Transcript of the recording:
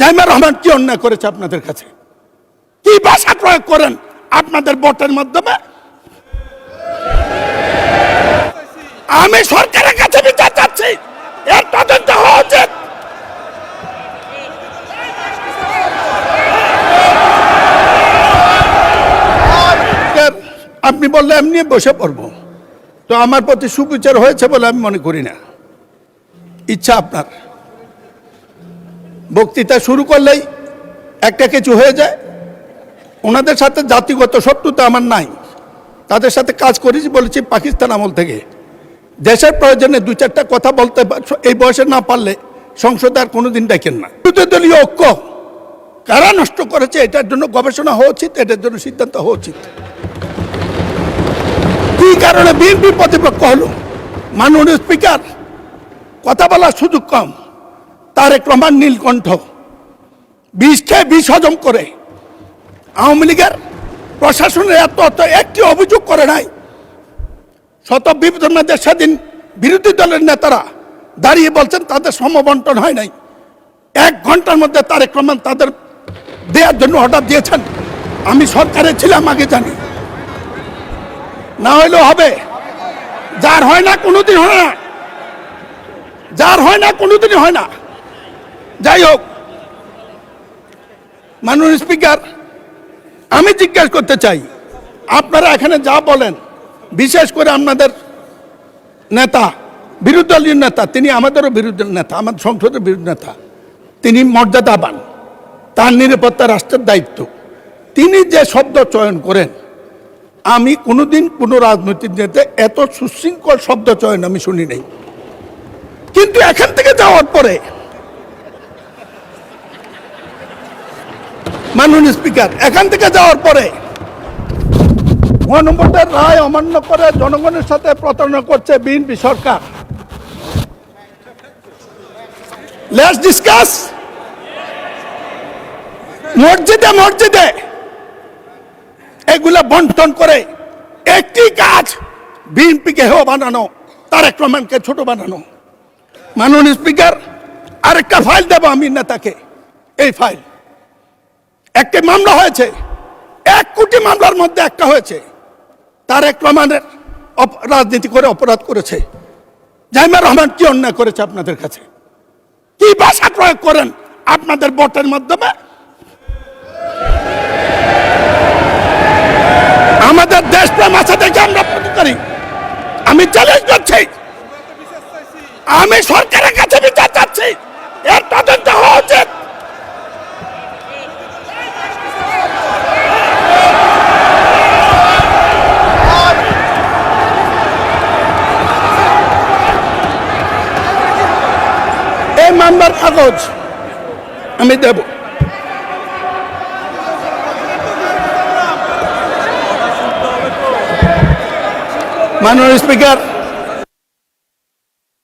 জাইমা রহমান কি অন্যায় করেছে আপনাদের কাছে? কি ভাষা প্রয়োগ করেন আপনাদের ভোটের মাধ্যমে? আমি সরকারের কাছে বিচার চাচ্ছি, এর তদন্ত হওয়া উচিত। আপনি বললে এমনি বসে পড়ব, তো আমার প্রতি সুবিচার হয়েছে বলে আমি মনে করি না। ইচ্ছা আপনার, বক্তৃতা শুরু করলেই একটা কিছু হয়ে যায়। ওনাদের সাথে জাতিগত শত্রুতা আমার নাই, তাদের সাথে কাজ করেছি বলেছি পাকিস্তান আমল থেকে। দেশের প্রয়োজনে দু চারটা কথা বলতে এই বয়সে না পারলে সংসদে আর কোনোদিন ডাকেন না। দলীয় ঐক্য কারা নষ্ট করেছে এটার জন্য গবেষণা হওয়া উচিত, এটার জন্য সিদ্ধান্ত হওয়া উচিত। কি কারণে বিএনপি প্রতিপক্ষ হলো? মাননীয় স্পিকার কথা বলার সুযোগ কম, তারেক রহমান নীলকণ্ঠ বিষ খেয়ে বিষ হজম করে আওয়ামী লীগের প্রশাসনের এত একটি অভিযোগ করে নাই। শত বিবেচনা মধ্যে সেদিন বিরোধী দলের নেতারা দাঁড়িয়ে বলছেন তাদের সমবন্টন হয় নাই। 1 ঘন্টার মধ্যে তারেক রহমান তাদের দেওয়ার জন্য অর্ডার দিয়েছেন। আমি সরকারে ছিলাম, আগে জানি। না হইলেও হবে, যার হয় না কোনোদিন হয় না, যার হয় না কোনোদিনই হয় না। যাই হোক, মাননীয় স্পিকার, আমি জিজ্ঞাসা করতে চাই, আপনারা এখানে যা বলেন, বিশেষ করে আপনাদের নেতা, বিরোধী দলীয় নেতা, তিনি আমাদেরও বিরোধী নেতা, আমাদের সংসদের বিরোধী নেতা, তিনি মর্যাদাবান, তার নিরাপত্তা রাষ্ট্রের দায়িত্ব। তিনি যে শব্দ চয়ন করেন, আমি কোনোদিন কোনো রাজনৈতিক নেতা এত সুশৃঙ্খল শব্দ চয়ন আমি শুনি নাই। কিন্তু এখান থেকে যাওয়ার পরে মাননীয় স্পিকার, এখান থেকে যাওয়ার পরে গণভোটের রায় অমান্য করে জনগণের সাথে প্রতারণা করছে বিএনপি সরকার। Let's discuss. মসজিদে মসজিদে এগুলা বন্টন করে একটি কাজ, বিএনপিকে হেয় বানানো, তারেক রহমানকে ছোট বানানো। মাননীয় স্পিকার, আরেকটা ফাইল দেব আমি নেতাকে। এই ফাইল, একটি মামলা হয়েছে, 1 কোটি মামলার মধ্যে একটা হয়েছে। তারেক রহমানের রাজনীতি করে অপরাধ করেছে। জাইমা রহমান কি অন্যায় করেছে আপনাদের কাছে? কি ভাষা প্রয়োগ করেন আপনাদের ভোটের মাধ্যমে? আমাদের দেশপ্রেম আছে দেখে আমরা করি। আমি চ্যালেঞ্জ করছি, আমি সরকারের কাছে বিচার চাচ্ছি, এর তদন্ত হওয়া উচিত। এই মামলার কাগজ আমি দেব। মাননীয় স্পিকার,